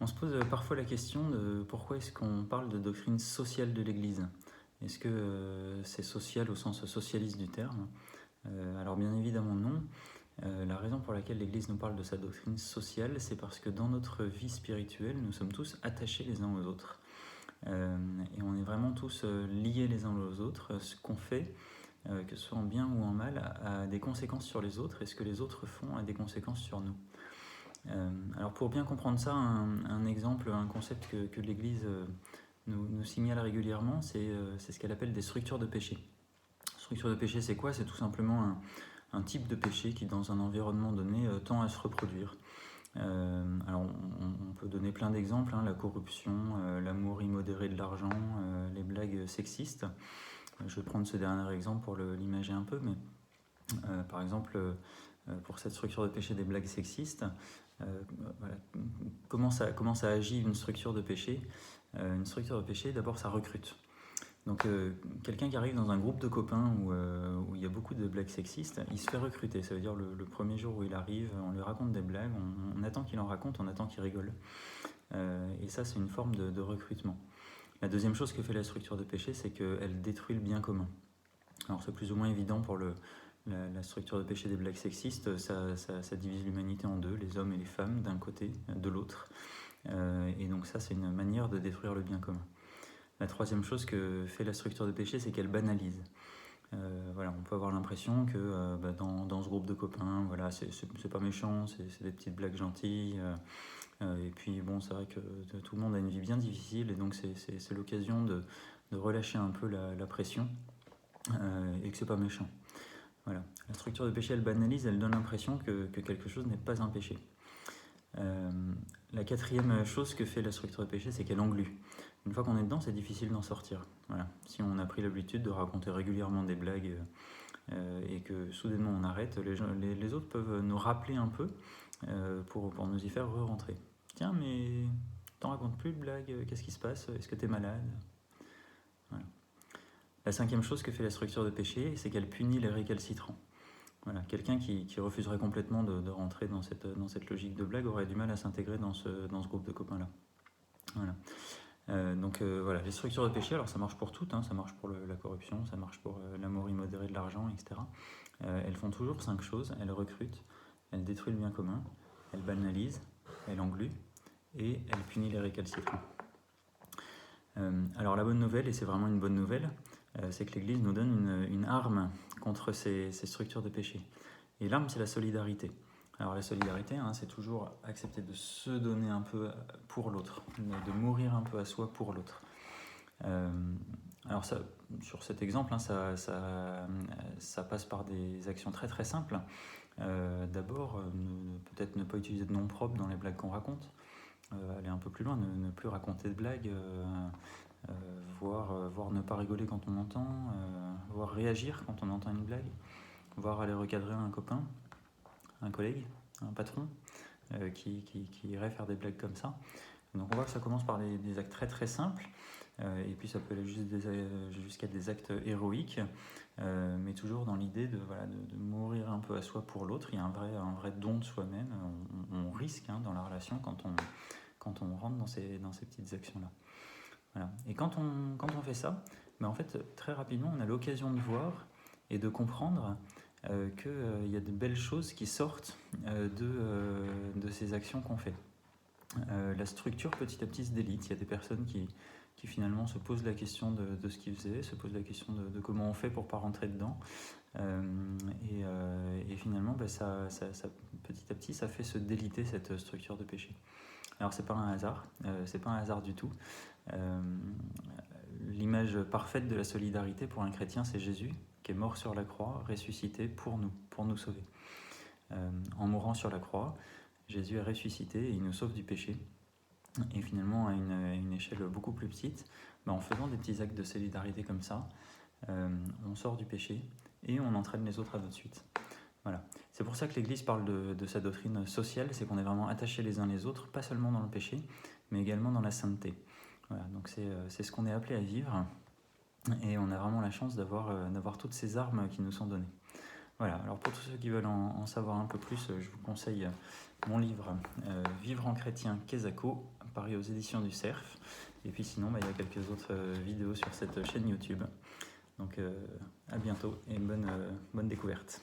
On se pose parfois la question de pourquoi est-ce qu'on parle de doctrine sociale de l'Église. Est-ce que c'est social au sens socialiste du terme? Alors bien évidemment non. La raison pour laquelle l'Église nous parle de sa doctrine sociale, c'est parce que dans notre vie spirituelle, nous sommes tous attachés les uns aux autres. Et on est vraiment tous liés les uns aux autres. Ce qu'on fait, que ce soit en bien ou en mal, a des conséquences sur les autres, et ce que les autres font a des conséquences sur nous. Alors pour bien comprendre ça, un exemple, un concept que l'Église nous signale régulièrement, c'est ce qu'elle appelle des structures de péché. Structure de péché, c'est quoi? C'est tout simplement un type de péché qui, dans un environnement donné, tend à se reproduire. Alors on peut donner plein d'exemples, la corruption, l'amour immodéré de l'argent, les blagues sexistes. Je vais prendre ce dernier exemple pour l'imager un peu, mais par exemple, pour cette structure de péché des blagues sexistes, voilà. Comment ça agit une structure de péché? Une structure de péché, d'abord, ça recrute. Donc, quelqu'un qui arrive dans un groupe de copains où il y a beaucoup de blagues sexistes, il se fait recruter. Ça veut dire le premier jour où il arrive, on lui raconte des blagues, on attend qu'il en raconte, on attend qu'il rigole. Et ça, c'est une forme de recrutement. La deuxième chose que fait la structure de péché, c'est qu'elle détruit le bien commun. Alors, c'est plus ou moins évident pour la structure de péché des blagues sexistes. Ça divise l'humanité en deux, les hommes et les femmes d'un côté, de l'autre. Et donc ça, c'est une manière de détruire le bien commun. La troisième chose que fait la structure de péché, c'est qu'elle banalise. Voilà, on peut avoir l'impression que dans ce groupe de copains, voilà, c'est pas méchant, c'est des petites blagues gentilles. Et puis bon, c'est vrai que tout le monde a une vie bien difficile, et donc c'est l'occasion de relâcher un peu la pression, et que c'est pas méchant. Voilà. La structure de péché, elle banalise, elle donne l'impression que quelque chose n'est pas un péché. La quatrième chose que fait la structure de péché, c'est qu'elle englue. Une fois qu'on est dedans, c'est difficile d'en sortir. Voilà. Si on a pris l'habitude de raconter régulièrement des blagues et que soudainement on arrête, les autres peuvent nous rappeler un peu pour nous y faire re-rentrer. Tiens, mais t'en racontes plus de blagues, qu'est-ce qui se passe? Est-ce que t'es malade? Voilà. La cinquième chose que fait la structure de péché, c'est qu'elle punit les récalcitrants. Voilà, quelqu'un qui refuserait complètement de rentrer dans cette logique de blague aurait du mal à s'intégrer dans ce groupe de copains-là. Voilà. Voilà, les structures de péché, alors ça marche pour toutes, ça marche pour la corruption, ça marche pour l'amour immodéré de l'argent, etc. Elles font toujours 5 choses: elles recrutent, elles détruisent le bien commun, elles banalisent, elles engluent et elles punissent les récalcitrants. Alors la bonne nouvelle, et c'est vraiment une bonne nouvelle, c'est que l'Église nous donne une arme contre ces structures de péché. Et l'arme, c'est la solidarité. Alors la solidarité, c'est toujours accepter de se donner un peu pour l'autre, de mourir un peu à soi pour l'autre. Alors ça, sur cet exemple, ça passe par des actions très très simples. D'abord, peut-être ne pas utiliser de noms propres dans les blagues qu'on raconte, aller un peu plus loin, ne plus raconter de blagues, voire ne pas rigoler quand on entend, voire réagir quand on entend une blague, voire aller recadrer un copain, un collègue, un patron qui irait faire des blagues comme ça. Donc on voit que ça commence par des actes très très simples, et puis ça peut aller jusqu'à des actes héroïques, mais toujours dans l'idée de mourir un peu à soi pour l'autre. Il y a un vrai don de soi-même. On risque dans la relation quand on rentre dans ces petites actions-là. Voilà. Et quand on fait ça, en fait, très rapidement, on a l'occasion de voir et de comprendre qu'il y a de belles choses qui sortent de ces actions qu'on fait. La structure petit à petit se délite. Il y a des personnes qui finalement se posent la question de ce qu'ils faisaient, se posent la question de comment on fait pour ne pas rentrer dedans. Et finalement, ça, petit à petit, ça fait se déliter cette structure de péché. Alors c'est pas un hasard du tout. L'image parfaite de la solidarité pour un chrétien, c'est Jésus, qui est mort sur la croix, ressuscité pour nous sauver. En mourant sur la croix, Jésus est ressuscité et il nous sauve du péché. Et finalement, à une échelle beaucoup plus petite, en faisant des petits actes de solidarité comme ça, on sort du péché et on entraîne les autres à notre suite. Voilà. C'est pour ça que l'Église parle de sa doctrine sociale, c'est qu'on est vraiment attachés les uns les autres, pas seulement dans le péché, mais également dans la sainteté. Voilà, donc c'est ce qu'on est appelé à vivre, et on a vraiment la chance d'avoir toutes ces armes qui nous sont données. Voilà, alors pour tous ceux qui veulent en savoir un peu plus, je vous conseille mon livre Vivre en chrétien Kezako, paru aux éditions du Cerf. Et puis sinon, il y a quelques autres vidéos sur cette chaîne YouTube. Donc à bientôt et bonne découverte.